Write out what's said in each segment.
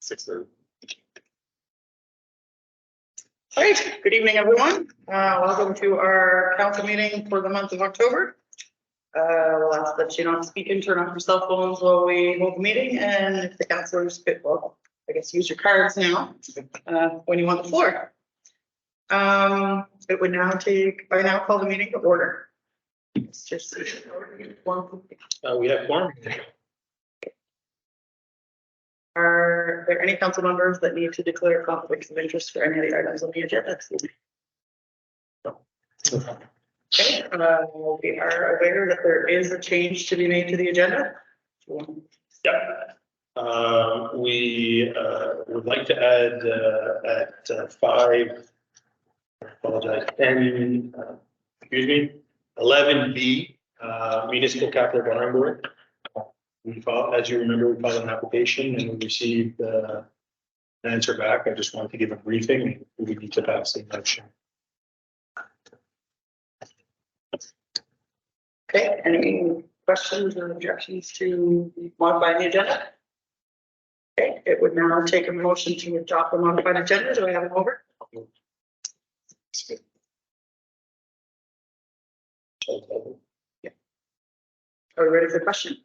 6:30. All right, good evening, everyone. Welcome to our council meeting for the month of October. We'll ask that you not speak and turn off your cell phones while we hold the meeting, and if the councilors could, well, I guess use your cards now when you want the floor. It would now take, I now call the meeting to order. It's just We have quorum. Are there any council members that need to declare conflicts of interest for any of the items on the agenda? Okay, we are aware that there is a change to be made to the agenda. Yeah. We would like to add at 5, I apologize, 10, 11B, municipal capital borrowing board. We filed, as you remember, we filed an application and we received an answer back. I just wanted to give a briefing. We need to pass the motion. Okay, any questions or objections to modifying the agenda? Okay, it would now take a motion to adopt the modified agenda. Do I have it over? Are we ready for the question?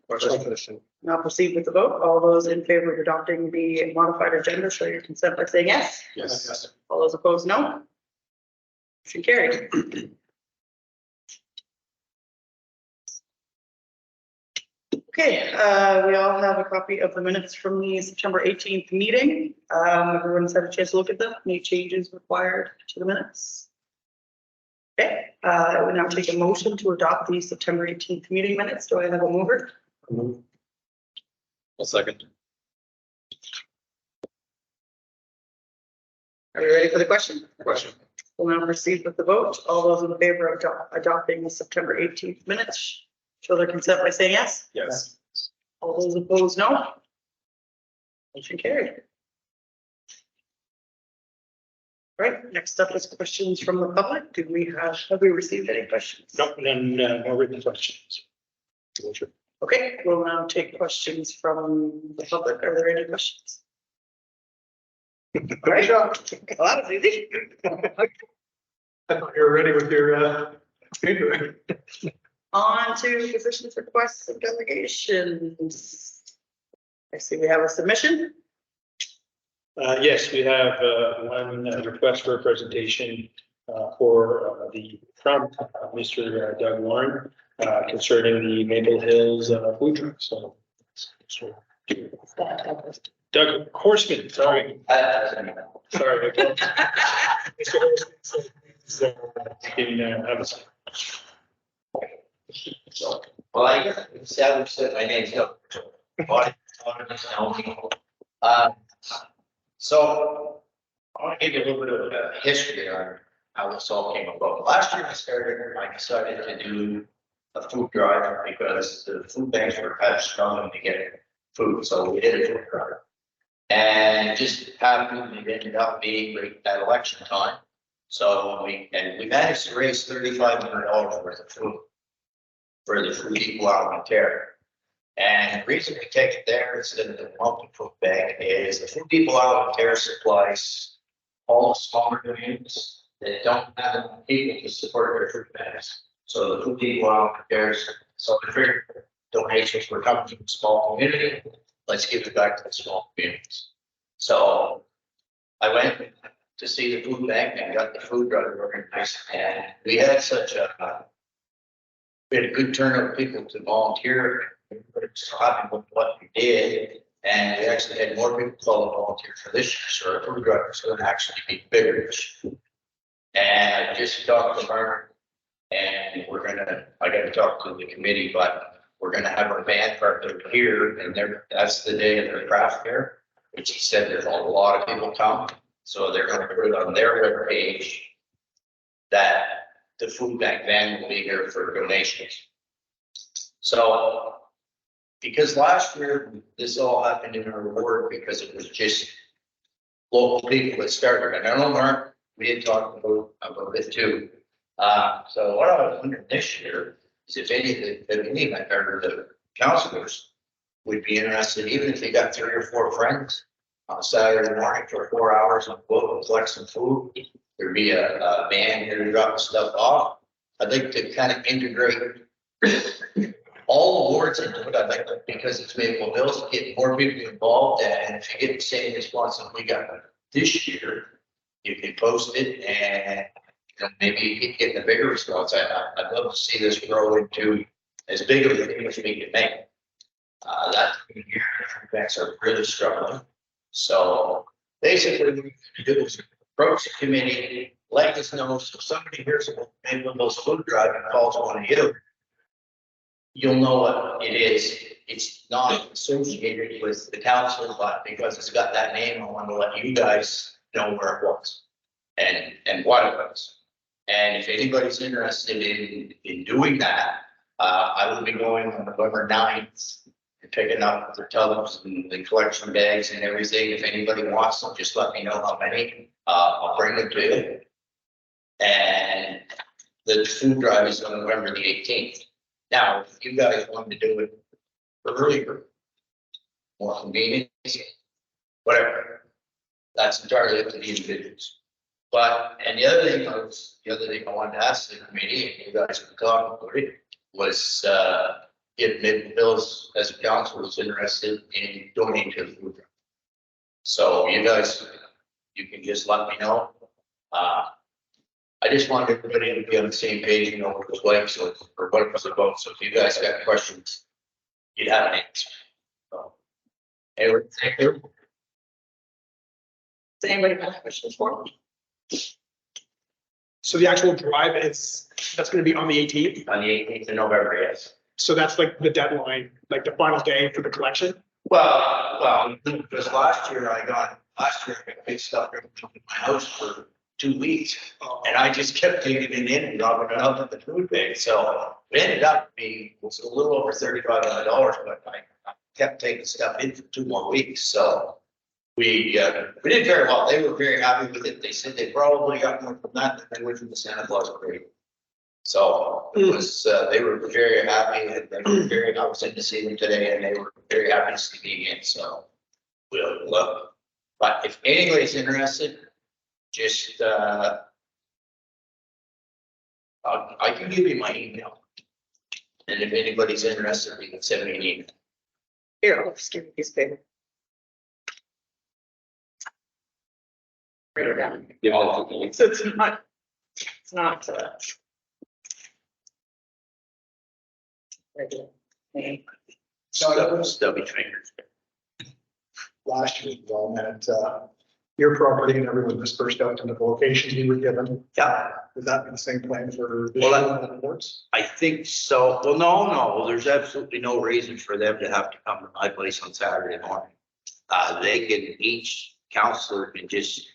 Now proceed with the vote. All those in favor of adopting the modified agenda, show your consent by saying yes. Yes. All those opposed, no. Motion carried. Okay, we all have a copy of the minutes from the September 18th meeting. Everyone's had a chance to look at them. Any changes required to the minutes? Okay, I will now take a motion to adopt the September 18th meeting minutes. Do I have a mover? I'll second. Are you ready for the question? Question. We'll now proceed with the vote. All those in favor of adopting the September 18th minutes, show their consent by saying yes. Yes. All those opposed, no. Motion carried. Right, next up is questions from the public. Have we received any questions? No, none, no written questions. Okay, we'll now take questions from the public. Are there any questions? All right, well, that was easy. I thought you were ready with your On to positions, requests, and delegations. I see we have a submission. Yes, we have one request for a presentation for from Mr. Doug Warren concerning the Maple Hills food truck. So, Doug Horseman, sorry. Sorry. Mr. Horseman, have a second. Well, I guess established that my name's Doug. So I want to give you a little bit of a history on how this all came about. Last year I decided to do a food drive because the food banks were kind of struggling to get food. So we did a food drive. And it just happened, it ended up being right at election time. So we managed to raise $3,500 worth of food for the food people out on Ontario. And the reason we take it there instead of the multi-food bank is the food people out of Ontario supplies all the smaller communities that don't have enough people to support their food banks. So the food people out of Ontario, so the bigger donations were coming from a small community. Let's give it back to the small communities. So I went to see the food bank and got the food drive organized, and we had we had a good turnout of people to volunteer. So happy with what we did, and we actually had more people call to volunteer for this year, so our food drive is going to actually be bigger this year. And I just talked to her, and I got to talk to the committee, but we're gonna have our band partner here, and that's the day of their craft fair, which he said there's a lot of people come, so they're gonna put it on their web page that the food bank van will be here for donations. So, because last year this all happened in our ward because it was just local people that started, and I know Mark, we had talked about this too. So what I was wondering this year is if any of the councilors would be interested, even if they got 3 or 4 friends, on Saturday morning for 4 hours and go and collect some food. There'd be a van here to drop the stuff off. I'd like to kind of integrate all the wards into it. I'd like to, because it's Maple Hills, get more people involved, and if you get the same response that we got this year, you can post it and maybe you keep getting a bigger response. I'd love to see this grow into as big of a thing as we can make. That year, the banks are really struggling. So basically, what we do is approach the committee, let us know, so somebody hears about Maple Hills food drive and calls one of you, you'll know what it is. It's not associated with the council, but because it's got that name, I want to let you guys know where it was and what it was. And if anybody's interested in doing that, I will be going on November 9th and picking up the tubs and the collection bags and everything. If anybody wants them, just let me know how many. I'll bring them to you. And the food drive is on November the 18th. Now, if you guys want to do it earlier, more convenient, whatever, that's entirely up to the individuals. But, and the other thing I wanted to ask the committee, and you guys were talking about it, was if Maple Hills as a council was interested in donating to the food drive. So you guys, you can just let me know. I just want everybody to be on the same page, you know, what it was like, so, or what it was about. So if you guys got questions, you'd have an answer. So, anyway, thank you. Does anybody have questions for me? So the actual drive that's gonna be on the 18th. On the 18th of November, yes. So that's like the deadline, like the final day for the collection. Well, because last year I got big stuff from my house for 2 weeks. And I just kept taking it in and dropping it out at the food bank. So it ended up being, it was a little over $3,500, but I kept taking stuff in for 2 more weeks. So we did very well. They were very happy with it. They said they probably got more from that than they would from the Santa Claus parade. So it was, they were very happy, and they were very, I was in to see them today, and they were very happy to see me again. So we'll look. But if anybody's interested, just I can give you my email, and if anybody's interested, you can send me an email. Here, I'll just give you this paper. Write it down. So it's not, regular. Okay. So that was Stubby fingers. last year's development, your property and everyone dispersed out to the locations you were given. Yeah, Would that be the same plan for this Well, year, boards? I think so. Well, no, there's absolutely no reason for them to have to come to my place on Saturday morning. They can, each counselor can just,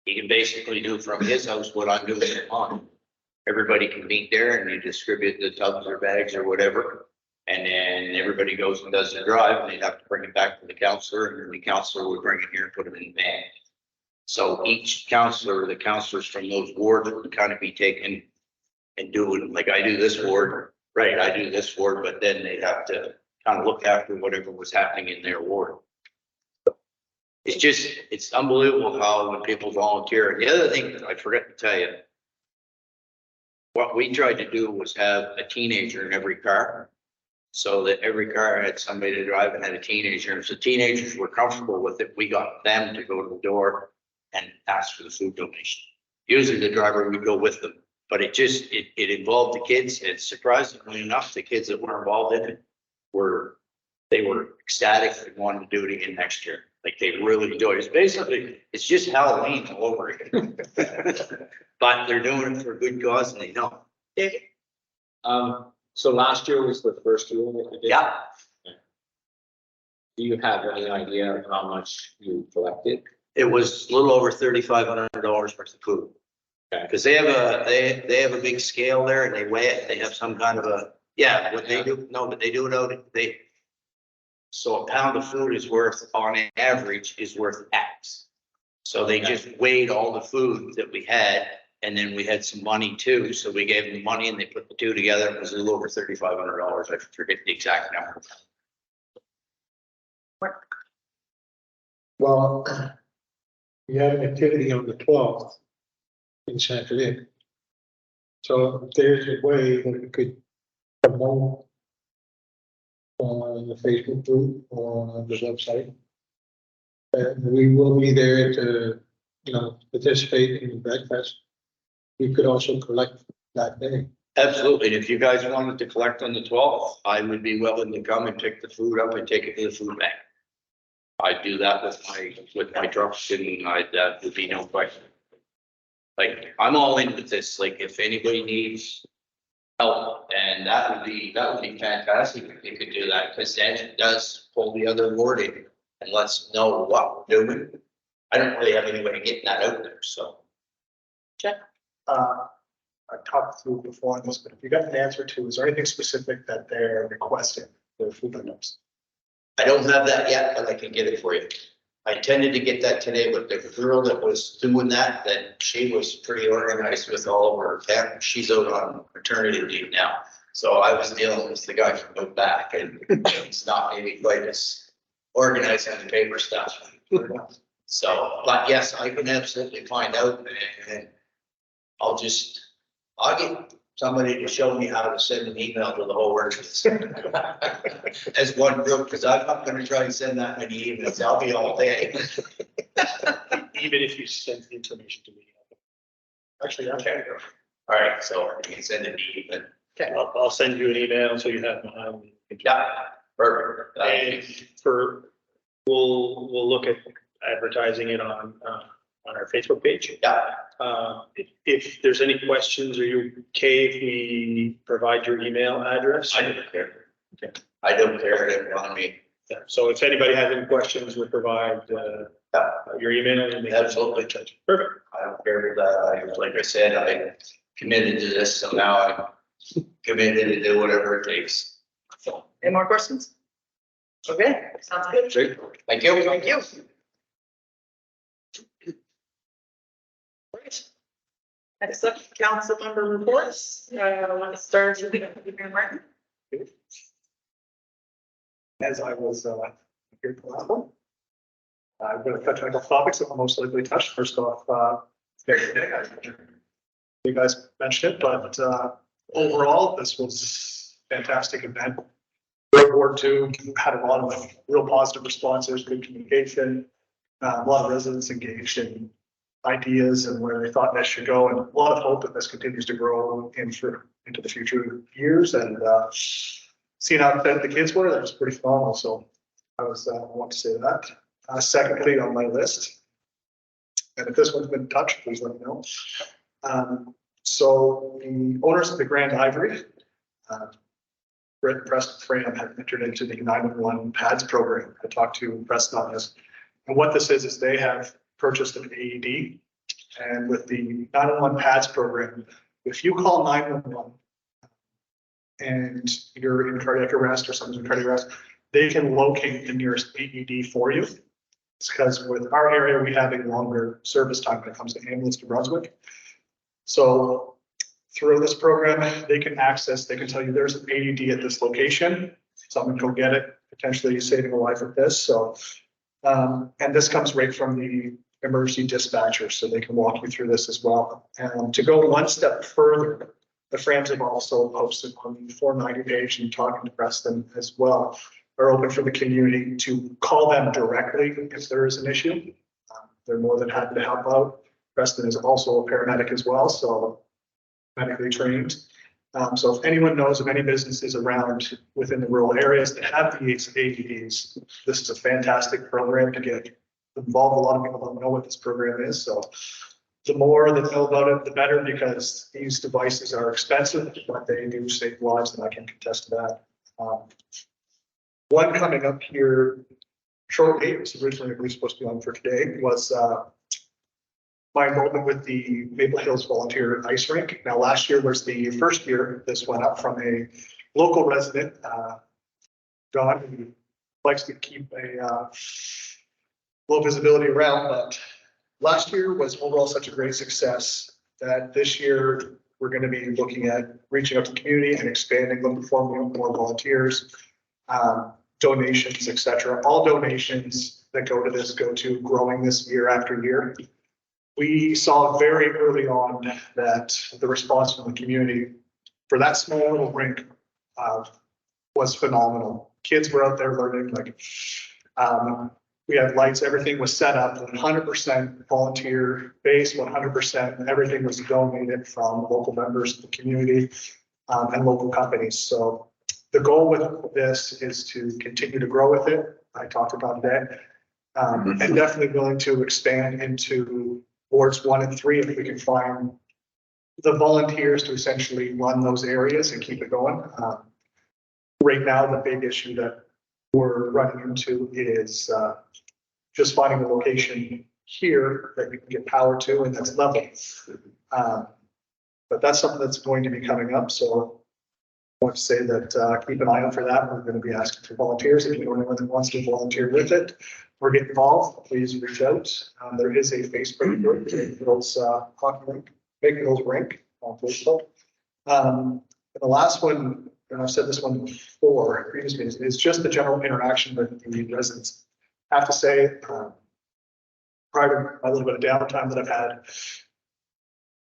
he can basically do from his house what I'm doing at mine. Everybody can meet there and you distribute the tubs or bags or whatever. And then everybody goes and does the drive, and they'd have to bring it back to the counselor, and then the counselor would bring it here and put them in the van. So each counselor, the counselors from those wards would kind of be taken and doing, like I do this ward, right, I do this ward, but then they'd have to kind of look after whatever was happening in their ward. It's just, it's unbelievable how when people volunteer. And the other thing that I forgot to tell you, what we tried to do was have a teenager in every car. So that every car had somebody to drive and had a teenager. And so teenagers were comfortable with it. We got them to go to the door and ask for the food donation. Usually the driver would go with them, but it involved the kids. And surprisingly enough, the kids that were involved in it were ecstatic and wanted to do it again next year. Like they really enjoyed it. It's basically, it's just Halloween all over again. But they're doing it for a good cause and they know. Dave? So last year was the first year that you did? Yeah. Do you have any idea of how much you collected? It was a little over $3,500 worth of food. Okay. Cause they have a big scale there and they weigh it. They have some kind of a, yeah, what they do, no, but they do it out, so a pound of food is worth, on average, is worth X. So they just weighed all the food that we had, and then we had some money too. So we gave them the money and they put the two together. It was a little over $3,500. I forget the exact number. Well, we have an activity on the 12th in Saturday. So there's a way that we could promote on the Facebook group or on the website. And we will be there to, participate in the breakfast. We could also collect that day. Absolutely. And if you guys wanted to collect on the 12th, I would be willing to come and pick the food up and take it to the food bank. I'd do that with my trucks and that would be no question. Like, I'm all in with this. Like, if anybody needs help, and that would be fantastic if you could do that, because then it does pull the other ward in and lets know what we're doing. I don't really have any way of getting that out there, so. I talked through before on this, but if you got an answer to, is there anything specific that they're requesting for food items? I don't have that yet, but I can get it for you. I intended to get that today, but the girl that was doing that, she was pretty organized with all of her family. She's out on maternity leave now. So I was dealing with the guy from out back, and it's not maybe quite as organized on the paper stuff. So, but yes, I can absolutely find out, and I'll get somebody to show me how to send an email to the whole workers as one group, because I'm not going to try and send that many emails. I'll be all day. Even if you send the information to me. Actually, okay. All right, so you can send it to me, but I'll send you an email so you have mine. yeah, perfect. And we'll look at advertising it on our Facebook page. Yeah, If there's any questions, are you okay if we provide your email address? I don't care. Okay. I don't care if it on me. Yeah, so if anybody has any questions, we'll provide your email. And Absolutely. Perfect. I don't care for that. Like I said, I committed to this, so now I'm committed to do whatever it takes. So, Any more questions? Okay, sounds good. thank you. Thank you. Right. Next up, council member reports. Let's start with Mayor Martin. As I was here for the last one. I'm going to touch on a couple topics that will most likely touch. First off, you guys mentioned it, but overall, this was a fantastic event. Ward 2 had a lot of real positive responses, good communication, a lot of residents engaged in ideas and where they thought this should go, and a lot of hope that this continues to grow into the future years. And seeing how fed the kids were, that was pretty phenomenal. So I want to say that. Secondly, on my list, and if this one's been touched, please let me know. So the owners of the Grand Ivory, Brett and Preston Fram, have entered into the 911 PADS program. I talked to Preston on this, and what this is they have purchased an AED, and with the 911 PADS program, if you call 911 and you're in cardiac arrest or someone's in cardiac arrest, they can locate the nearest AED for you. It's because with our area, we have a longer service time when it comes to ambulance to Brunswick. So through this program, they can tell you there's an AED at this location. Someone go get it, potentially saving a life with this. So, and this comes right from the emergency dispatcher, so they can walk you through this as well. And to go one step further, the Frams have also posted on the 490 page and talking to Preston as well, are open for the community to call them directly if there is an issue. They're more than happy to help out. Preston is also a paramedic as well, so medically trained. So if anyone knows of any businesses around within the rural areas that have these AEDs, this is a fantastic program to get involved. A lot of people don't know what this program is, so the more that know about it, the better, because these devices are expensive, but they do save lives, and I can contest to that. One coming up here shortly, it was originally supposed to be on for today, was my involvement with the Maple Hills Volunteer Ice Rink. Now, last year was the first year this went up from a local resident, John, who likes to keep a low visibility around, but last year was overall such a great success that this year we're going to be looking at reaching out to the community and expanding, looking for more volunteers, donations, etc. All donations that go to this go to growing this year after year. We saw very early on that the response from the community for that small little rink was phenomenal. Kids were out there learning, like, we had lights, everything was set up, 100% volunteer base, 100%, everything was donated from local members of the community and local companies. So the goal with this is to continue to grow with it. I talked about that. And definitely willing to expand into wards 1 and 3 if we can find the volunteers to essentially run those areas and keep it going. Right now, the big issue that we're running into is just finding a location here that we can get power to and that's level. But that's something that's going to be coming up. So I want to say that keep an eye out for that. We're going to be asking for volunteers. If you know anyone that wants to volunteer with it or get involved, please reach out. There is a Facebook group, Makefields Hockey Rink, Makefields Rink on Facebook. And the last one, and I've said this one before previously, is just the general interaction with the residents. I have to say, prior to a little bit of downtime that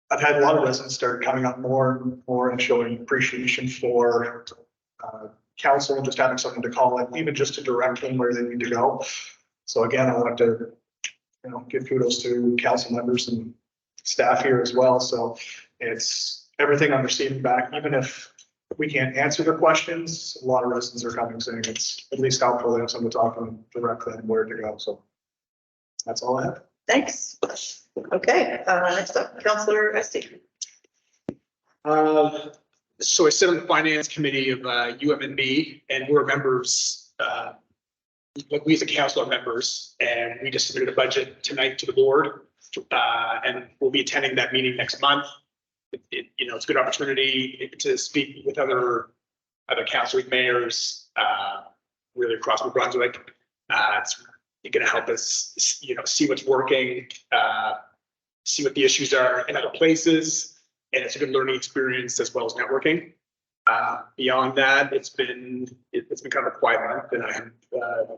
I've had a lot of residents start coming up more and more and showing appreciation for council and just having something to call it, even just to direct them where they need to go. So again, I want to, give kudos to council members and staff here as well. So it's everything I'm receiving back, even if we can't answer the questions, a lot of residents are coming saying it's at least helpful to have someone to talk to them directly and where to go. So that's all I have. Thanks. Okay, next up, Councillor Esty. So I sit on the finance committee of UMNB, and we're members, like we as a council are members, and we just submitted a budget tonight to the board, and we'll be attending that meeting next month. It's a good opportunity to speak with other councillors, mayors, really across New Brunswick. It's going to help us, see what's working, see what the issues are in other places, and it's a good learning experience as well as networking. Beyond that, it's been kind of a quiet month, and I have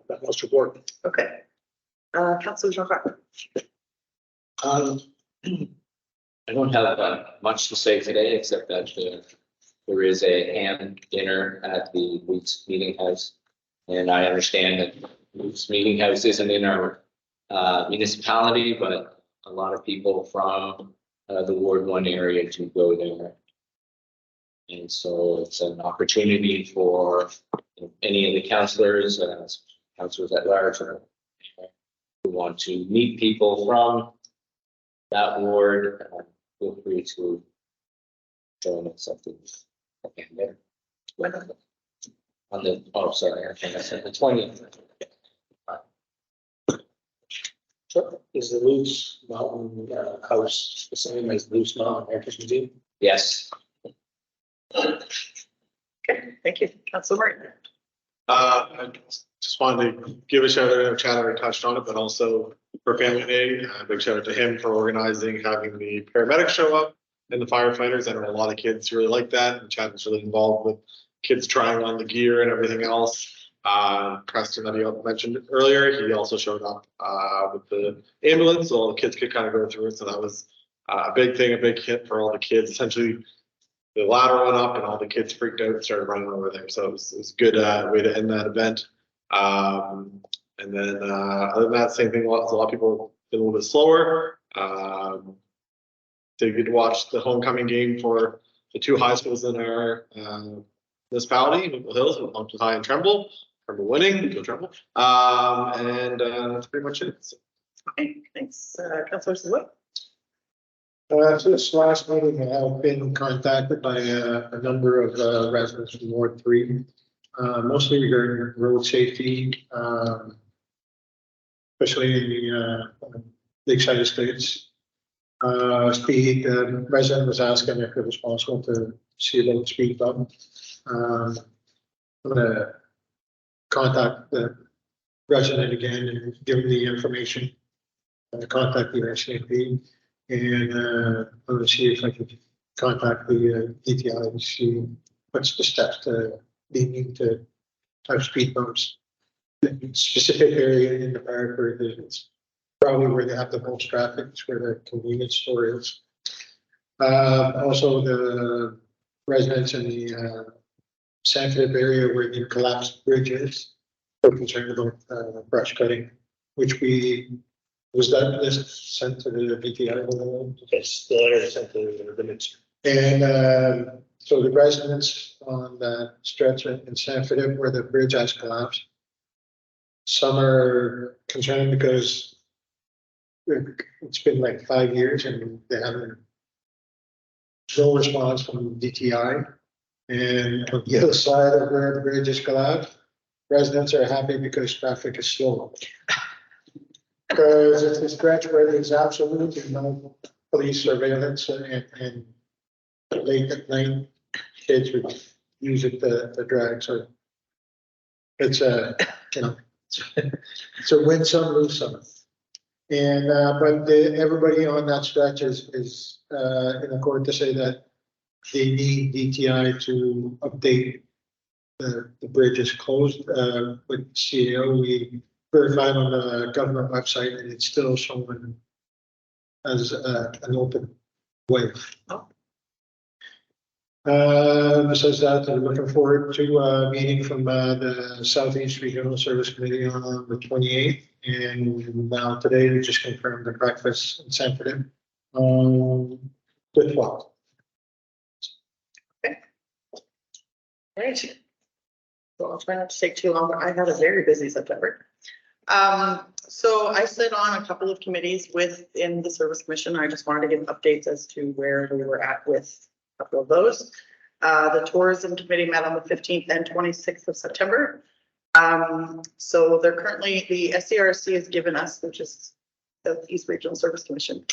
that most report. Okay. Councillor Jean-Claude. I don't have much to say today, except that there is a ham dinner at the Boots Meeting House. And I understand that Boots Meeting House isn't in our municipality, but a lot of people from the Ward 1 area do go there. And so it's an opportunity for any of the councillors, councillors at large, who want to meet people from that ward. Feel free to join us at the on the, oh, sorry, I think I said the 20th. Sure. Is the Loose Mountain House the same as Loose Mountain Heritage Museum? Yes. Okay, thank you. Councillor Martin. I just wanted to give a shout out. Chad already touched on it, but also for Family Day, big shout out to him for organizing, having the paramedics show up and the firefighters. I know a lot of kids really like that, and Chad was really involved with kids trying on the gear and everything else. Preston, that he mentioned earlier, he also showed up with the ambulance, so all the kids could kind of go through it. So that was a big thing, a big hit for all the kids. Essentially, the ladder went up and all the kids freaked out and started running over there. So it was a good way to end that event. And then other than that, same thing. A lot of people been a little bit slower. They get to watch the homecoming game for the two high schools in our municipality, Maple Hills, with Moncton High and Tremble. Tremble winning, go Tremble. And that's pretty much it. So. Okay, thanks. Councillor Siwa. So this last meeting, I've been contacted by a number of residents from Ward 3, mostly regarding road safety, especially in the Lakeside Estates. Speed, the resident was asking if it was possible to see about speed bump. I'm going to contact the resident again and give him the information, contact the SNP. And I'm going to see if I can contact the DTI and see what's the steps to be need to have speed bumps. specific area in the park where it's probably where they have the most traffic, it's where the convenience store is. Also the residents in the Sanford area where the collapsed bridge is, are concerned about brush cutting, which was that list sent to the BTI? Yes, the letter is sent to the minister. And so the residents on that stretch in Sanford where the bridge has collapsed, some are concerned because it's been like 5 years and they haven't, no response from DTI. And on the other side of where the bridge is collapsed, residents are happy because traffic is slow. Because it's a stretch where there's absolutely no police surveillance and late at night, kids would use it to drag, so it's a, you know, it's a win some, lose some. And, but everybody on that stretch is in accord to say that they need DTI to update the bridge is closed. With CAO, we verified on the government website and it's still showing as an open way. Besides that, I'm looking forward to a meeting from the Southeast Regional Service Committee on the 28th. And now today we just confirmed the breakfast in Sanford with 12. Right. So I'll try not to take too long, but I had a very busy September. So I sit on a couple of committees within the Service Commission. I just wanted to give updates as to where we were at with a couple of those. The Tourism Committee met on the 15th and 26th of September. So they're currently, the SCRC has given us, which is the East Regional Service Commission,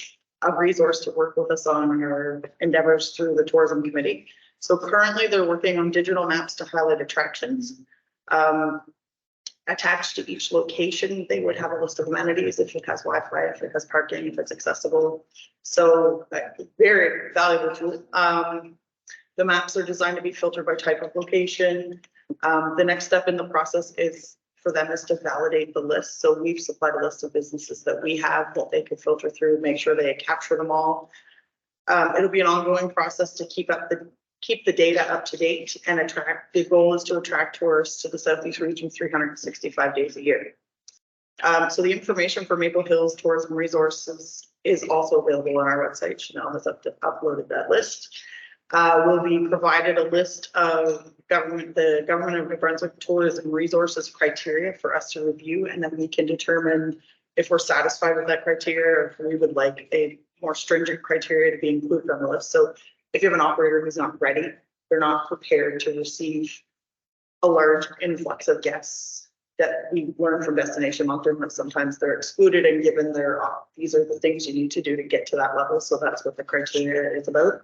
a resource to work with us on our endeavors through the Tourism Committee. So currently they're working on digital maps to highlight attractions. Attached to each location, they would have a list of amenities, if it has Wi-Fi, if it has parking, if it's accessible. So very valuable tool. The maps are designed to be filtered by type of location. The next step in the process is for them is to validate the list. So we've supplied a list of businesses that we have that they could filter through, make sure they capture them all. It'll be an ongoing process to keep the data up to date and attract. The goal is to attract tourists to the Southeast region 365 days a year. So the information for Maple Hills Tourism Resources is also available on our website. Chanel has uploaded that list. We'll be provided a list of the Government of New Brunswick Tourism Resources criteria for us to review, and then we can determine if we're satisfied with that criteria or if we would like a more stringent criteria to be included on the list. So if you have an operator who's not ready, they're not prepared to receive a large influx of guests that we learn from Destination Moncton, that sometimes they're excluded and given these are the things you need to do to get to that level. So that's what the criteria is about.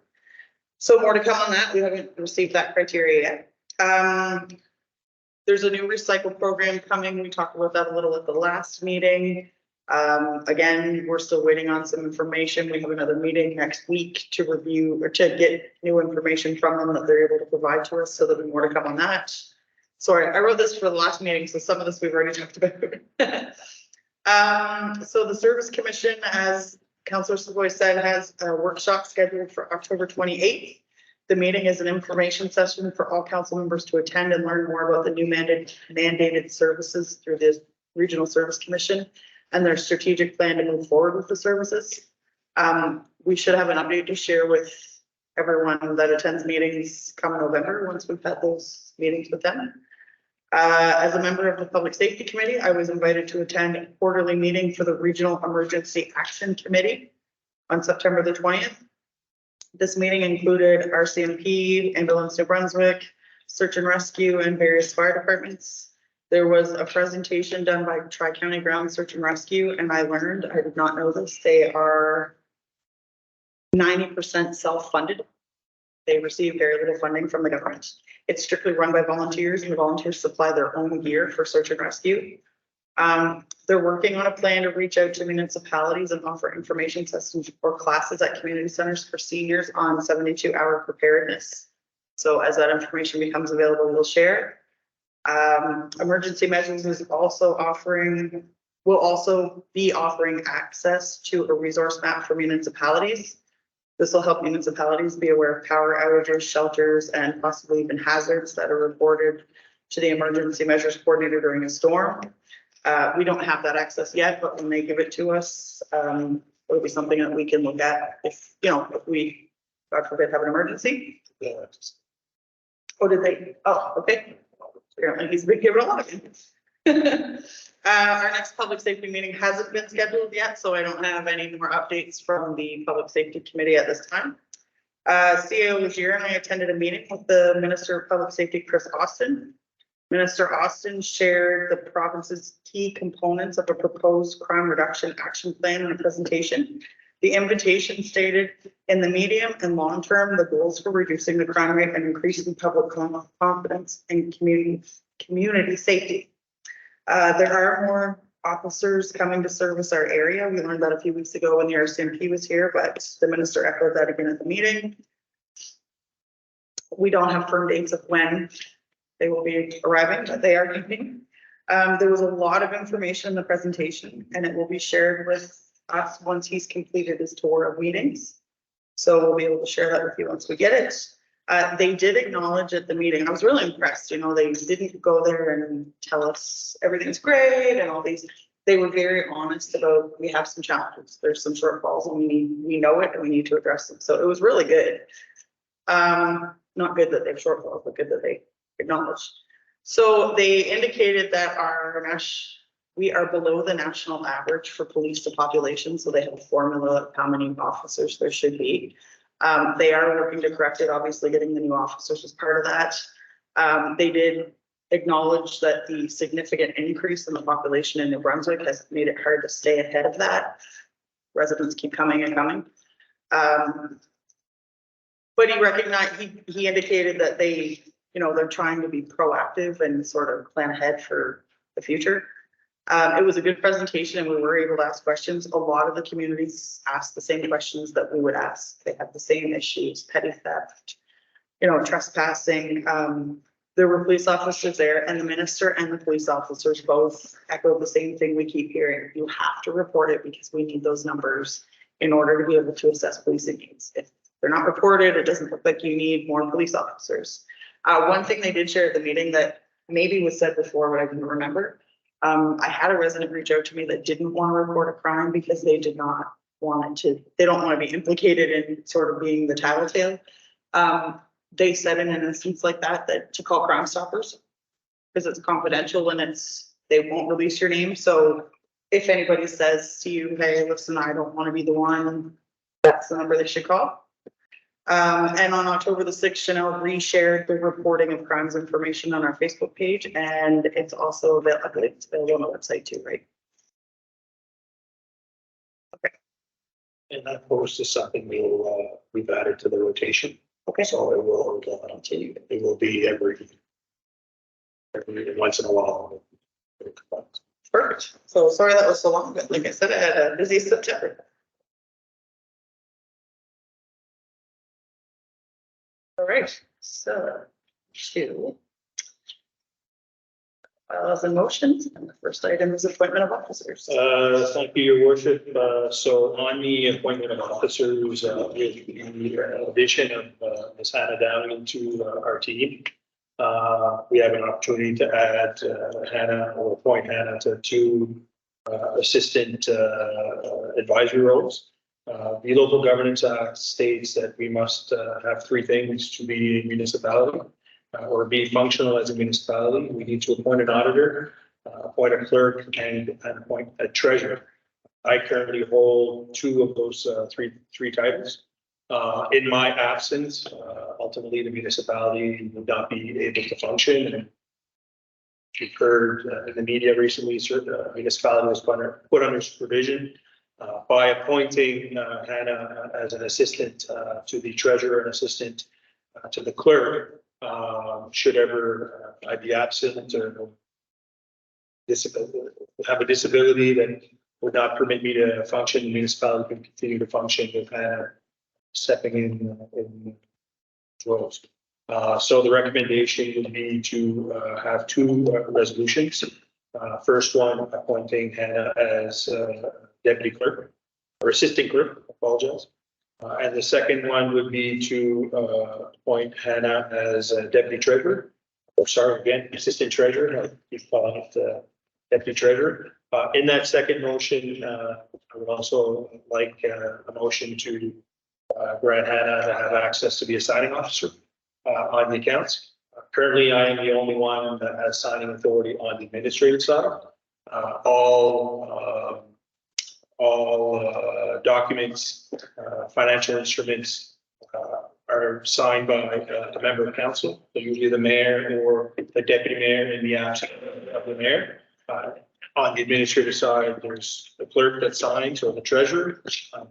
So more to come on that. We haven't received that criteria yet. There's a new recycle program coming. We talked about that a little at the last meeting. Again, we're still waiting on some information. We have another meeting next week to review or to get new information from them that they're able to provide to us. So there'll be more to come on that. Sorry, I wrote this for the last meeting, so some of this we've already talked about. So the Service Commission, as Councillor Savoy said, has a workshop scheduled for October 28th. The meeting is an information session for all council members to attend and learn more about the new mandated services through the Regional Service Commission and their strategic plan to move forward with the services. We should have an update to share with everyone that attends meetings come November once we've had those meetings with them. As a member of the Public Safety Committee, I was invited to attend a quarterly meeting for the Regional Emergency Action Committee on September the 20th. This meeting included RCMP, Ambulance New Brunswick, Search and Rescue, and various fire departments. There was a presentation done by Tri-County Ground Search and Rescue, and I learned, I did not know this, they are 90% self-funded. They receive very little funding from the government. It's strictly run by volunteers, and the volunteers supply their own gear for search and rescue. They're working on a plan to reach out to municipalities and offer information sessions or classes at community centers for seniors on 72-hour preparedness. So as that information becomes available, we'll share. Emergency measures is also will also be offering access to a resource map for municipalities. This will help municipalities be aware of power outages, shelters, and possibly even hazards that are reported to the emergency measures coordinator during a storm. We don't have that access yet, but when they give it to us, it'll be something that we can look at if we, God forbid, have an emergency. Oh, did they? Oh, okay. Apparently he's been given a lot of things. Our next public safety meeting hasn't been scheduled yet, so I don't have any more updates from the Public Safety Committee at this time. CEO Legier and I attended a meeting with the Minister of Public Safety, Chris Austin. Minister Austin shared the province's key components of a proposed crime reduction action plan in a presentation. The invitation stated, in the medium and long term, the goals for reducing the crime rate and increasing public confidence and community safety. There are more officers coming to service our area. We learned that a few weeks ago when the RCMP was here, but the minister echoed that again at the meeting. We don't have firm dates of when they will be arriving, but they are coming. There was a lot of information in the presentation, and it will be shared with us once he's completed his tour of meetings. So we'll be able to share that with you once we get it. They did acknowledge at the meeting, I was really impressed, they didn't go there and tell us everything's great and all these. They were very honest about, we have some challenges, there's some shortfalls, and we know it and we need to address them. So it was really good. Not good that they have shortfalls, but good that they acknowledged. So they indicated that we are below the national average for police to population. So they have a formula of how many officers there should be. They are working to correct it, obviously getting the new officers as part of that. They did acknowledge that the significant increase in the population in New Brunswick has made it hard to stay ahead of that. Residents keep coming and coming. But he recognized, he indicated that they're trying to be proactive and sort of plan ahead for the future. It was a good presentation and we were able to ask questions. A lot of the communities asked the same questions that we would ask. They have the same issues, petty theft, trespassing. There were police officers there, and the minister and the police officers both echoed the same thing we keep hearing. You have to report it because we need those numbers in order to be able to assess policing needs. If they're not reported, it doesn't look like you need more police officers. One thing they did share at the meeting that maybe was said before, but I didn't remember. I had a resident reach out to me that didn't want to report a crime because they did not want it to, they don't want to be implicated in sort of being the tattletale. They said in an instance like that to call Crime Stoppers because it's confidential and they won't release your name. So if anybody says to you, hey, listen, I don't want to be the one, that's the number they should call. And on October the 6th, Chanel reshared the reporting of crimes information on our Facebook page, and it's also available, I believe it's available on the website too, right? Okay. And that post is something we've added to the rotation. Okay. So it will continue. It will be every once in a while. Perfect. So sorry that was so long, but like I said, I had a busy September. All right, so two bylaws and motions, and the first item is appointment of officers. Thank you, Your Worship. So on the appointment of officers, with the addition of Ms. Hannah Downing to our team, we have an opportunity to add Hannah or appoint Hannah to two assistant advisory roles. The Local Governance Act states that we must have three things to be a municipality or be functional as a municipality. We need to appoint an auditor, appoint a clerk, and appoint a treasurer. I currently hold two of those three titles. In my absence, ultimately the municipality would not be able to function. And you've heard in the media recently, the municipality was put under supervision. By appointing Hannah as an assistant to the treasurer and assistant to the clerk, should ever I be absent or have a disability that would not permit me to function, the municipality can continue to function with Hannah stepping in roles. So the recommendation would be to have two resolutions. First one appointing Hannah as deputy clerk or assistant clerk, I apologize. And the second one would be to appoint Hannah as deputy treasurer. Or sorry, again, assistant treasurer. I keep calling it deputy treasurer. In that second motion, I would also like a motion to grant Hannah to have access to be a signing officer on the accounts. Currently, I am the only one that has signing authority on the administrative side. All documents, financial instruments are signed by a member of council, so usually the mayor or the deputy mayor in the absence of the mayor. On the administrative side, there's the clerk that signs or the treasurer.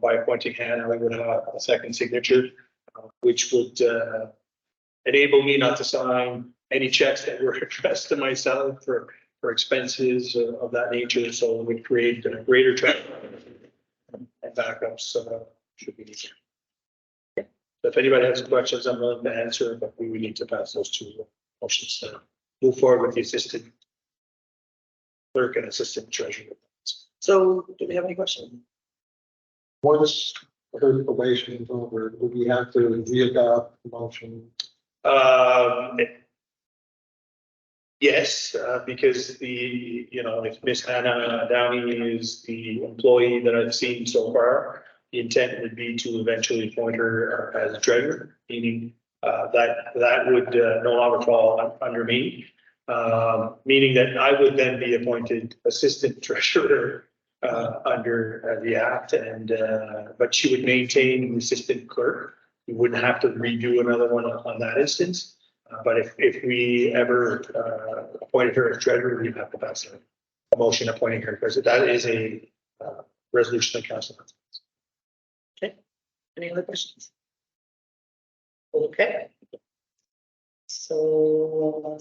By appointing Hannah, I would have a second signature, which would enable me not to sign any checks that were addressed to myself for expenses of that nature. So it would create a greater track and backups should be easier. So if anybody has questions, I'm willing to answer, but we would need to pass those two motions to move forward with the assistant clerk and assistant treasurer. So do we have any questions? Once her probation is over, would we have to readopt the motion? Yes, because if Miss Hannah Downey is the employee that I've seen so far, the intent would be to eventually appoint her as a treasurer, meaning that would no longer fall under me. Meaning that I would then be appointed assistant treasurer under the act, and but she would maintain the assistant clerk. We wouldn't have to redo another one on that instance. But if we ever appointed her as treasurer, we'd have to pass a motion appointing her, because that is a resolution of council. Okay, any other questions? Okay. So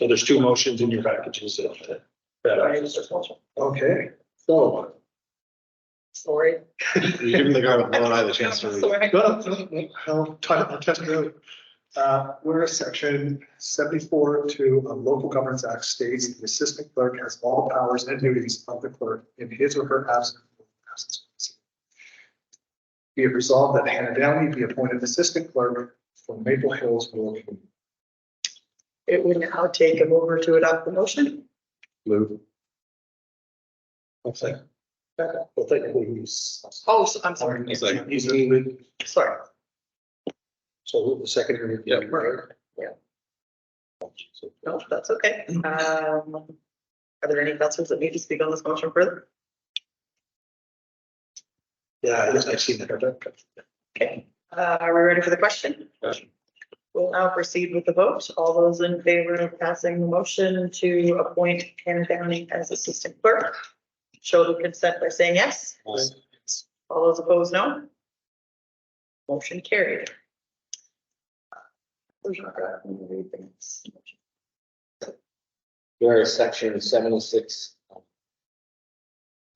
there's two motions in your packages Okay, so. sorry. You give the guy with one eye the chance to read. Sorry. I'll test it out. Where section 74(2) of Local Governance Act states the assistant clerk has all the powers and duties of the clerk in his or her absence. Be it resolved that Hannah Downey be appointed assistant clerk for Maple Hills Rural Community. It would now take a mover to adopt the motion. Move. Well, technically, he's. Oh, so I'm sorry. It's like- He's moving. Sorry. So the second. Yeah. Yeah. No, that's okay. Are there any councilors that need to speak on this motion further? Yeah, I've seen that. Okay, are we ready for the question? We'll now proceed with the vote. All those in favor of passing the motion to appoint Hannah Downey as assistant clerk, show the consent by saying yes. All those opposed, no. Motion carried. Whereas section 76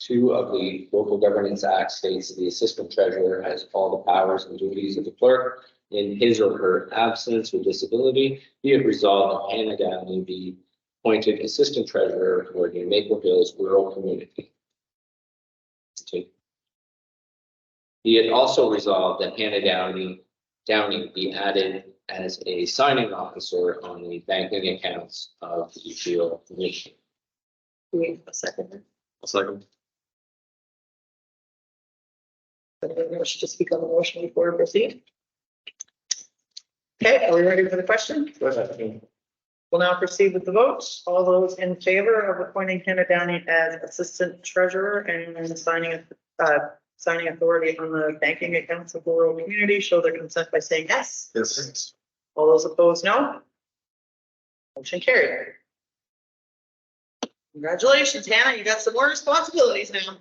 2 of the Local Governance Act states the assistant treasurer has all the powers and duties of the clerk in his or her absence or disability. Be it resolved that Hannah Downey be appointed assistant treasurer for the Maple Hills Rural Community. Be it also resolved that Hannah Downey be added as a signing officer on the banking accounts of the Field Commission. Do we have a second? A second. Anybody wish to speak on the motion before we proceed? Okay, are we ready for the question? We'll now proceed with the vote. All those in favor of appointing Hannah Downey as assistant treasurer and signing authority on the banking accounts of the rural community, show their consent by saying yes. Yes. All those opposed, no. Motion carried. Congratulations, Hannah. You got some more responsibilities now.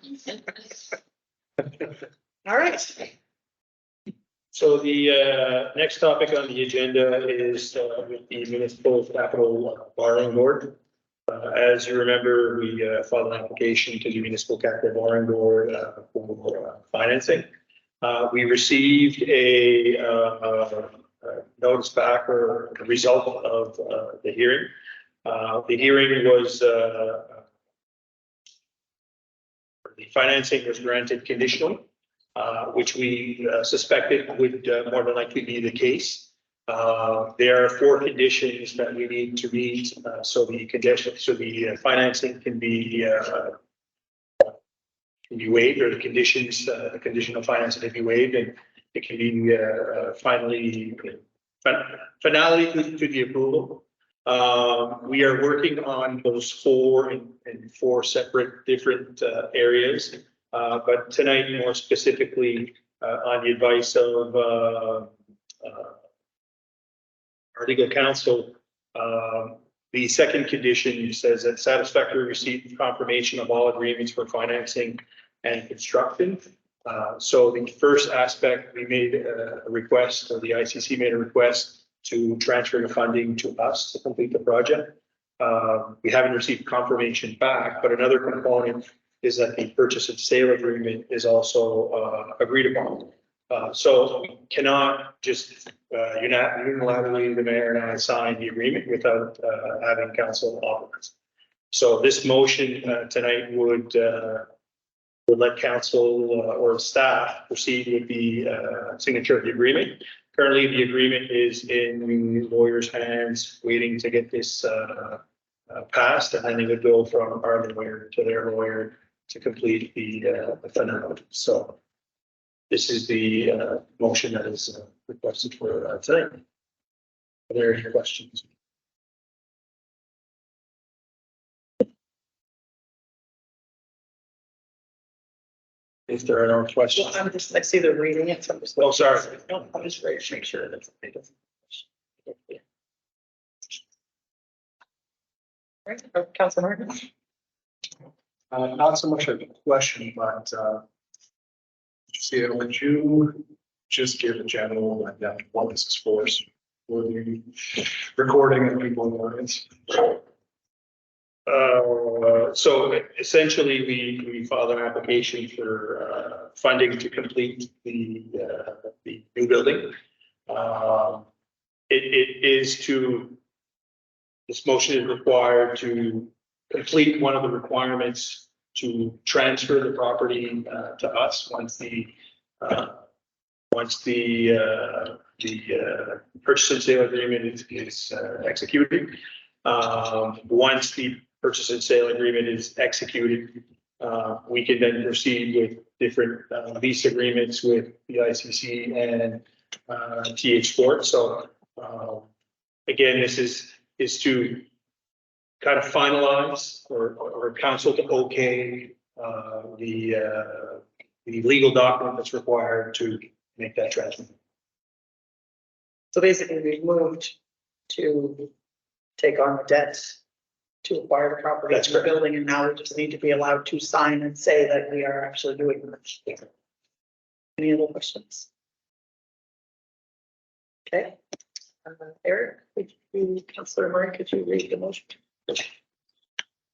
All right. So the next topic on the agenda is with the municipal capital borrowing board. As you remember, we filed an application to the municipal capital borrowing board for financing. We received a notice back or the result of the hearing. The hearing was, the financing was granted conditionally, which we suspected would more than likely be the case. There are 4 conditions that we need to meet, so the financing can be waived, or the conditions, the conditional financing can be waived, and it can be finally finality to the approval. We are working on those 4 in 4 separate different areas, but tonight more specifically on the advice of our legal counsel. The second condition says that satisfactory receipt and confirmation of all agreements for financing and construction. So the first aspect, we made a request, or the ICC made a request to transfer the funding to us to complete the project. We haven't received confirmation back, but another component is that the purchase and sale agreement is also agreed upon. So we cannot just unilaterally, the mayor and I sign the agreement without having council authorize. So this motion tonight would let council or staff proceed with the signature of the agreement. Currently, the agreement is in the lawyer's hands, waiting to get this passed, and then they would go from our lawyer to their lawyer to complete the finale. So this is the motion that is requested for tonight. Are there any questions? If there are no questions. Well, I see they're reading it, so I'm just. Oh, sorry. No, I'm just ready to make sure that's. Right, Councilor Martin? Not so much a question, but, see, would you just give a general, what this is for the recording and people in the audience? So essentially, we filed an application for funding to complete the new building. This motion is required to complete one of the requirements to transfer the property to us once the purchase and sale agreement is executed. Once the purchase and sale agreement is executed, we can then proceed with different lease agreements with the ICC and TH Sports. So again, this is to kind of finalize or council to okay the legal document that's required to make that transfer. So basically, we've moved to take on the debt to acquire the property That's in the correct. building, and now we just need to be allowed to sign and say that we are actually doing this. Any other questions? Okay. Eric, Councilor Murray, could you read the motion?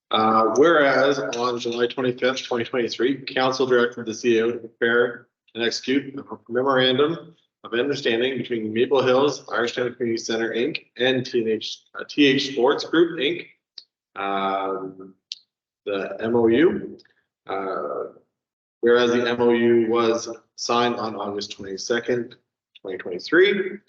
Whereas on July 25th, 2023, council directed the CEO to prepare and execute a memorandum of understanding between Maple Hills Irishtown Community Center, Inc. and TH Sports Group, Inc. The MOU. Whereas the MOU was signed on August 22nd, 2023.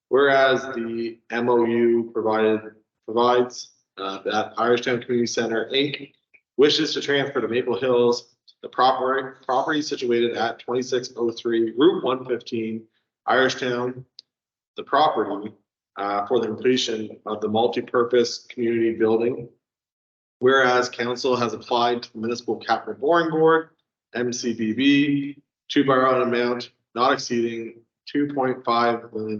Whereas the MOU provides that Irishtown Community Center, Inc. wishes to transfer to Maple Hills the property situated at 2603 Route 115, Irishtown, the property for the completion of the multi-purpose community building. Whereas council has applied to the Municipal Capital Borrowing Board, MCBB, to borrow an amount not exceeding $2.5 million,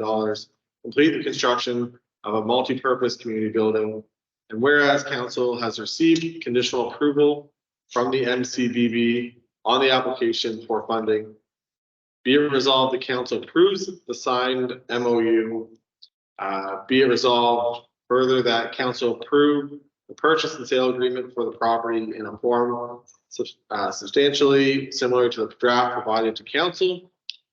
complete the construction of a multi-purpose community building. And whereas council has received conditional approval from the MCBB on the application for funding, be it resolved the council approves the signed MOU. Be it resolved further that council approve the purchase and sale agreement for the property in a form substantially similar to the draft provided to council.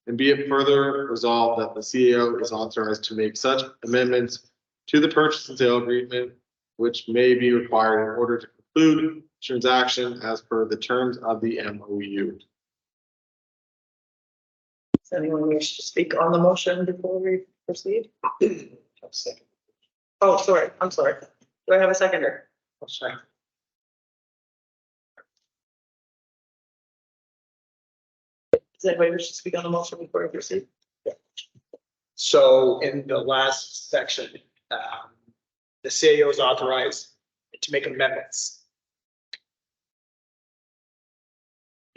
And be it further resolved that the CEO is authorized to make such amendments to the purchase and sale agreement, which may be required in order to conclude transaction as per the terms of the MOU. Does anyone wish to speak on the motion before we proceed? Oh, sorry, I'm sorry. Do I have a seconder? I'll second. Does anybody wish to speak on the motion before we proceed? So in the last section, the CEO is authorized to make amendments.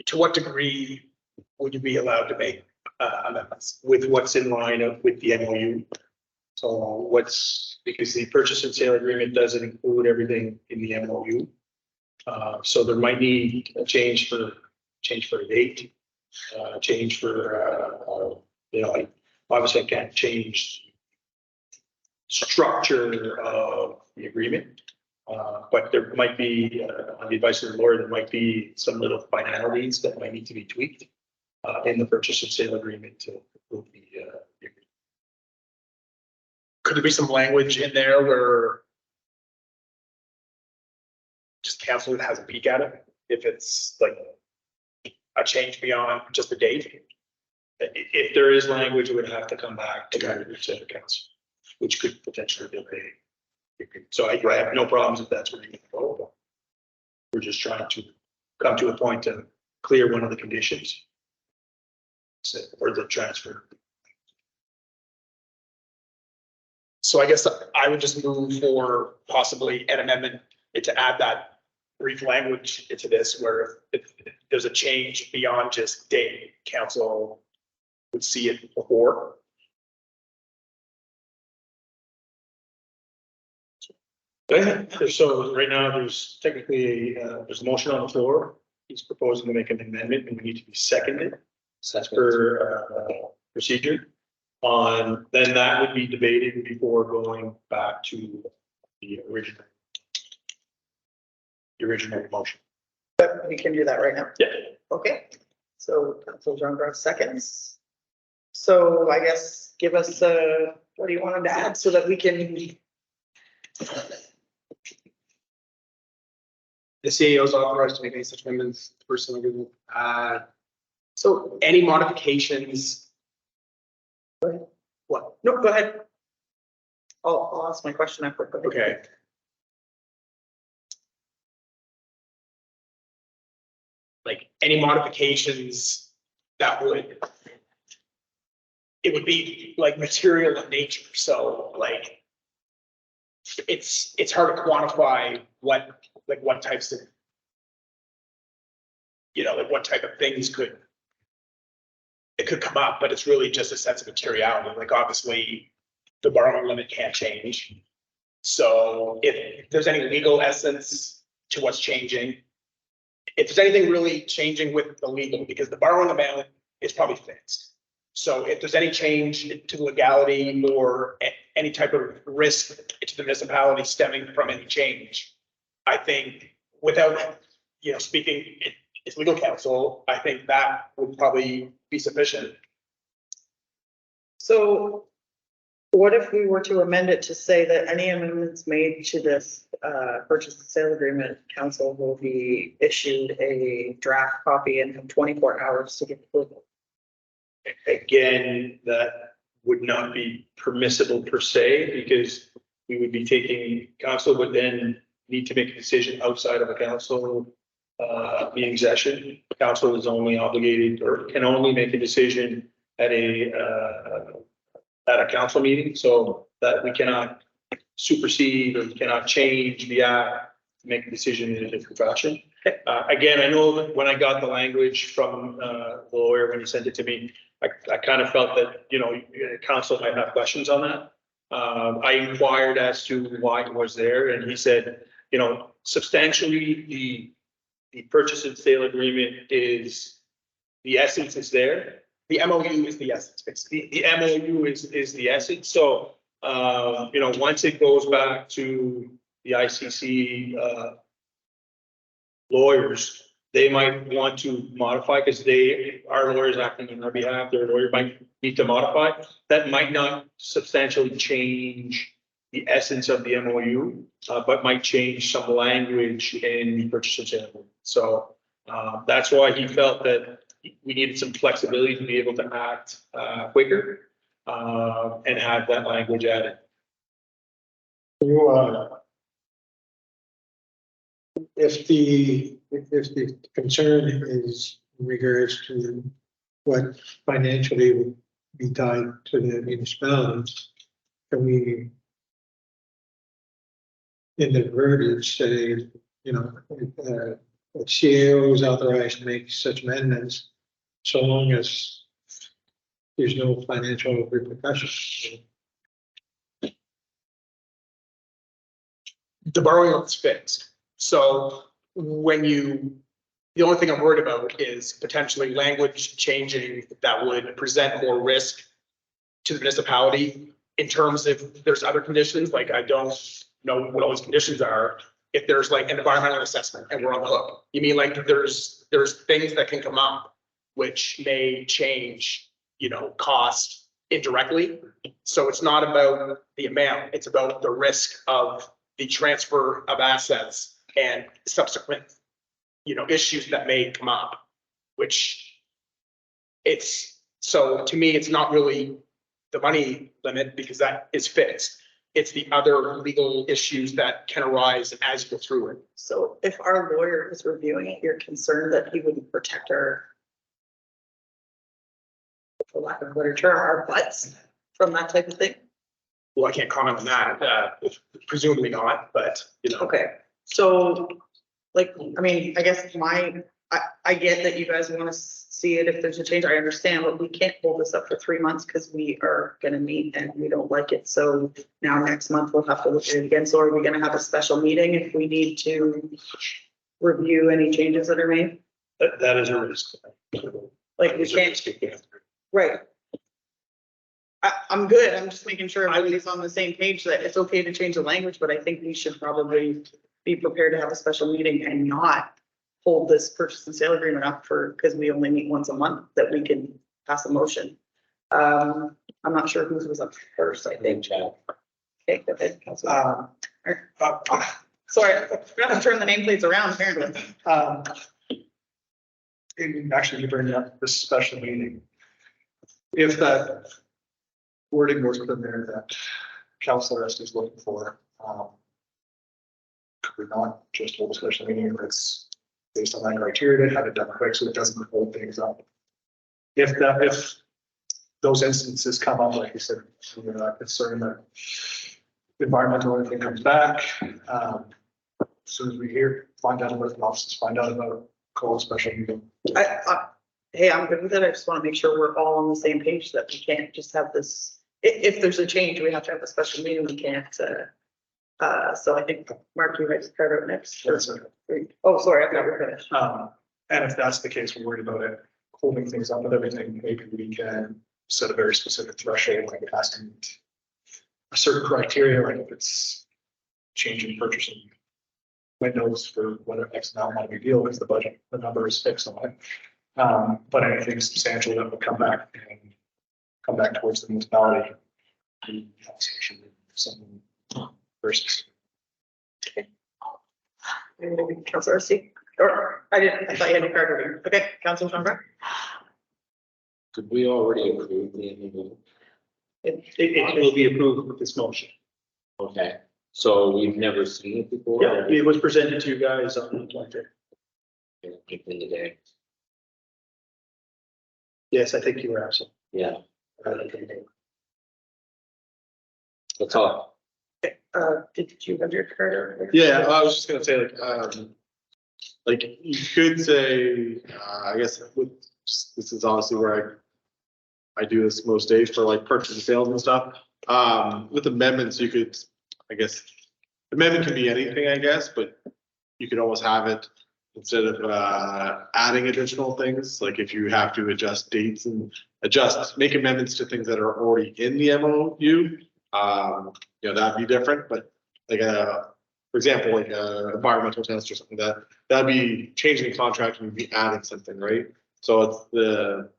To what degree would you be allowed to make amendments? With what's in line with the MOU. So because the purchase and sale agreement doesn't include everything in the MOU. So there might need a change for a date, change for, obviously I can't change structure of the agreement. But there might be, on the advice of the lawyer, there might be some little finalities that might need to be tweaked in the purchase and sale agreement to approve the agreement. Could there be some language in there where just council has a peek at it? If it's like a change beyond just the date? If there is language, it would have to come back to the council, which could potentially delay. So I have no problems if that's where you go. We're just trying to come to a point to clear one of the conditions. Or the transfer. So I guess I would just move for possibly an amendment to add that brief language into this where if there's a change beyond just date, council would see it before. So right now, there's technically, there's a motion on the floor. He's proposing to make an amendment and we need to be seconded. That's for procedure. Then that would be debated before going back to the original motion. But we can do that right now. Yeah. Okay, so Councilor John Gross seconds. So I guess give us, what do you want him to add so that we can, The CEO is authorized to make any such amendments to personal agreement. So any modifications? What? no, go ahead. I'll ask my question after. Go ahead. Okay. Like any modifications that it would be like material in nature, so like it's hard to quantify what types of, like what type of things could come up, but it's really just a sense of materiality. Like obviously the borrowing limit can't change. So if there's any legal essence to what's changing, if there's anything really changing with the legal, because the borrowing amount is probably fixed. So if there's any change to the legality or any type of risk to the municipality stemming from any change, I think without, speaking as legal counsel, I think that would probably be sufficient. So what if we were to amend it to say that any amendments made to this purchase and sale agreement, council will be issued a draft copy and have 24 hours to get approval? Again, that would not be permissible per se, because we would be taking, council would then need to make a decision outside of a council meeting session. Council is only obligated or can only make a decision at a council meeting, so that we cannot supersede or we cannot change the act to make a decision in a different fashion. Again, I know that when I got the language from the lawyer, when he sent it to me, I kind of felt that, council might have questions on that. I inquired as to why it was there, and he said, substantially the purchase and sale agreement is, the essence is there. The MOU is the essence, basically. The MOU is the essence. So, once it goes back to the ICC lawyers, they might want to modify, because our lawyers acting on our behalf, their lawyer might need to modify. That might not substantially change the essence of the MOU, but might change some language in the purchase and sale agreement. So, that's why he felt that we needed some flexibility to be able to act, quicker, and have that language added. If the concern is in regards to what financially would be tied to the municipalities, can we in the verbiage say, you know, CAO is authorized to make such amendments so long as there's no financial repercussions? The borrowing limit's fixed. So the only thing I'm worried about is potentially language changing that would present more risk to the municipality in terms of there's other conditions, like I don't know what all those conditions are. If there's like an environmental assessment and we're on the hook, you mean like there's things that can come up which may change, cost indirectly. So it's not about the amount, it's about the risk of the transfer of assets and subsequent, issues that may come up, which so to me, it's not really the money limit because that is fixed. It's the other legal issues that can arise as you go through it. So if our lawyer is reviewing it, you're concerned that he wouldn't protect our, for lack of a better term, our butts from that type of thing? Well, I can't comment on that, presumably not, but, Okay, so, like, I mean, I guess I get that you guys want to see it if there's a change, I understand, but we can't hold this up for 3 months because we are gonna meet and we don't like it, so now next month we'll have to look at it again, so are we gonna have a special meeting if we need to review any changes that are made? That is a risk. Like, we can't, right? I'm good, I'm just making sure everybody's on the same page that it's okay to change the language, but I think we should probably be prepared to have a special meeting and not hold this purchase and sale agreement up because we only meet once a month, that we can pass a motion. I'm not sure whose was up first, I think. Chad. Okay, go ahead, Councilor. Sorry, I forgot to turn the nameplates around apparently. Actually, you bring up this special meeting. If that wording was put in there that Councilor Est is looking for, could we not just hold a special meeting that's based on that criteria, have it done quick so it doesn't hold things up? If those instances come up, like you said, we're not concerned that environmental anything comes back, as soon as we find out about the offices, find out about call a special meeting. Hey, I'm good with it. I just want to make sure we're all on the same page, that we can't just have this, if there's a change, we have to have a special meeting. We can't, so I think, Mark, you might start out next. That's it. Oh, sorry, I thought we were finished. And if that's the case, we're worried about it holding things up with everything, maybe we can set a very specific threshold, like it has to meet a certain criteria, like if it's changing purchasing windows for whether X amount, not a big deal because the budget, the number is fixed on it. But anything substantial that would come back towards the municipality. Some versus. Councilor C, or I thought you had a card over here. Okay, Councilor Schomburg. Could we already approve the MOU? It will be approved with this motion. Okay, so we've never seen it before? Yeah, it was presented to you guys on the 20th. In the day, Yes, I think you were absent. yeah, that's all. Did you have your card over here? Yeah, I was just gonna say like you could say, I guess this is honestly where I do this most days for like purchase and sales and stuff. With amendments, you could, I guess, amendment can be anything, I guess, but you could almost have it instead of adding additional things, like if you have to adjust dates and make amendments to things that are already in the MOU, that'd be different, but like for example, like environmental test or something that'd be changing the contract and you'd be adding something, right? So it's the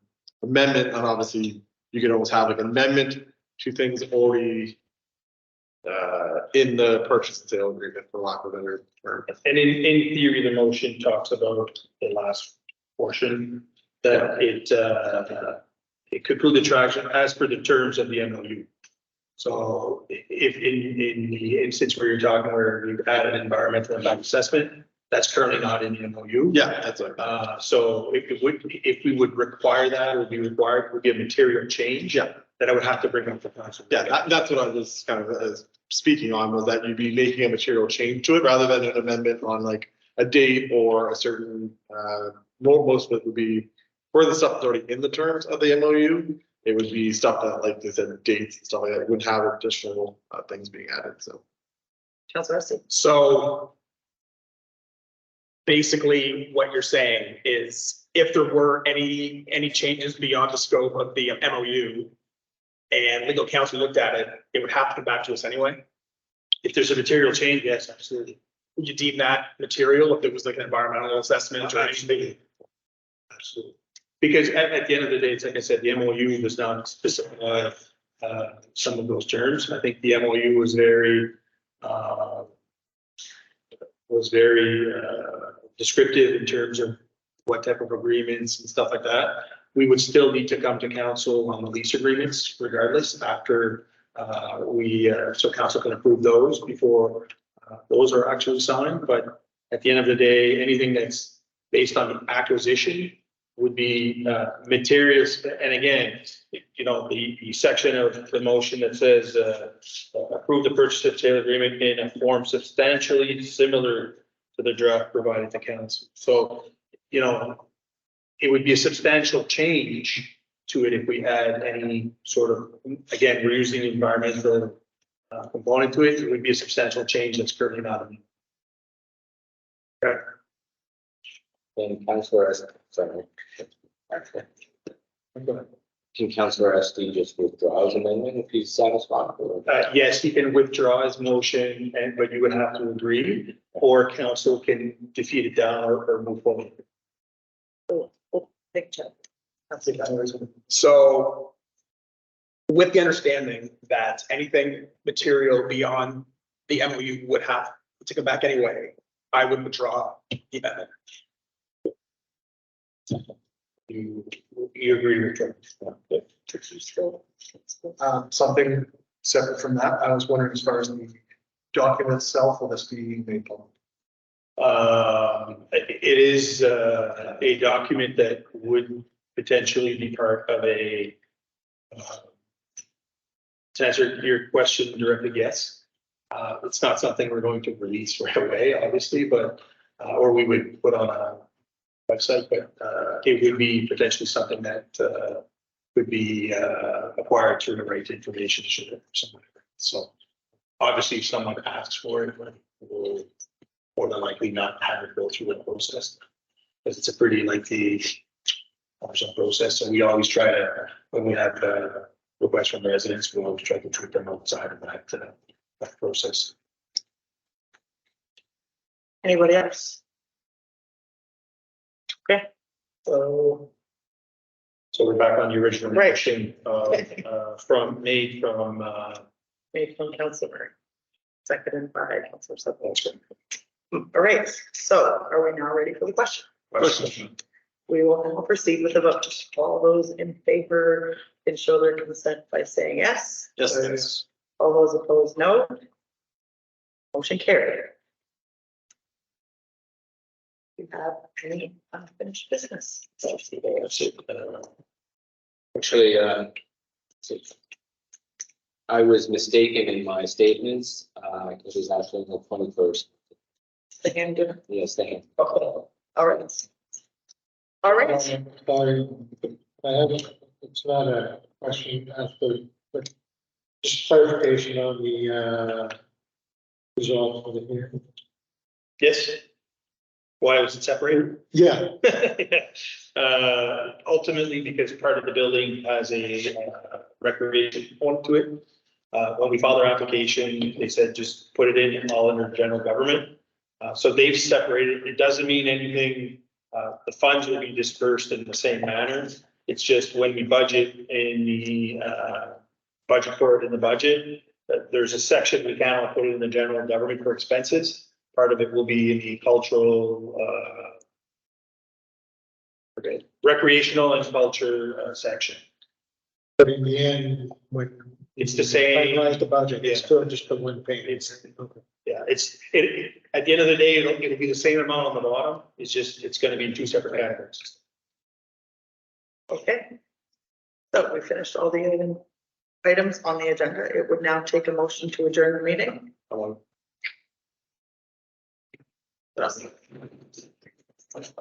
amendment, and obviously you can always have like an amendment to things already in the purchase and sale agreement, for lack of a better term. And in theory, the motion talks about the last portion, that it could prove the traction as per the terms of the MOU. So if in the instance where you're talking where you've added environmental impact assessment, that's currently not in the MOU. Yeah, that's right. So if we would require that, or be required, would be a material change. Yeah. Then I would have to bring up the council. Yeah, that's what I was kind of speaking on, was that you'd be making a material change to it rather than an amendment on like a date or a certain, most of it would be for the stuff that's already in the terms of the MOU. It would be stuff that, like they said, dates and stuff like that, would have additional things being added, so. Councilor Esty. So basically what you're saying is if there were any changes beyond the scope of the MOU and legal counsel looked at it, it would have to come back to us anyway. If there's a material change, yes, absolutely. Would you deem that material if it was like an environmental assessment or anything? Absolutely. Because at the end of the day, it's like I said, the MOU does not specify some of those terms. I think the MOU was very descriptive in terms of what type of agreements and stuff like that. We would still need to come to council on the lease agreements regardless after so council can approve those before those are actually signed. But at the end of the day, anything that's based on the acquisition would be materials. And again, you know, the section of the motion that says approve the purchase of sale agreement in a form substantially similar to the draft provided to council. So, you know, it would be a substantial change to it if we add any sort of, again, we're using the environmental component to it. It would be a substantial change that's currently not in. Okay. And Councillor, sorry. Can Councillor SD just withdraw his amendment if he's satisfied? Yes, he can withdraw his motion, but you would have to agree, or council can defeat it down or move forward. Big check. So with the understanding that anything material beyond the MOU would have to come back anyway, I would withdraw the amendment. You agree with that? Something separate from that, I was wondering as far as the document itself, will this be made public? It is a document that would potentially be part of a, to answer your question directly, yes. It's not something we're going to release right away, obviously, but, or we would put on a website, but it would be potentially something that could be acquired through the right information. So obviously, if someone asks for it, we'll more than likely not have it go through the process, because it's a pretty lengthy process. So we always try to, when we have requests from residents, we always try to treat them outside of that process. Anybody else? Okay. So we're back on the original Right. motion made from Councilor. Seconded by Councilor Sutton. All right, so are we now ready for the question? We will now proceed with the vote. All those in favor can show their consent by saying yes. Yes. All those opposed, no. Motion carried. You have any unfinished business? Actually, I was mistaken in my statements. It was actually the 21st. The hand dinner? Yes, thank you. Okay, all right. All right, It's not a question after, but just clarification on the result of the hearing. Yes. Why was it separated? Yeah. Ultimately, because part of the building has a recreation component to it. When we filed our application, they said just put it in all under general government. So they've separated. It doesn't mean anything. The funds will be dispersed in the same manner. It's just when we budget in the budget for it in the budget, there's a section we cannot put it in the general government for expenses. Part of it will be in the cultural, recreational and culture section. But in the end, when. It's the same. Finalize the budget, it's still just the one payment. Okay. Yeah, at the end of the day, it'll be the same amount on the bottom. It's gonna be in two separate categories. Okay. So we finished all the items on the agenda. It would now take a motion to adjourn the meeting.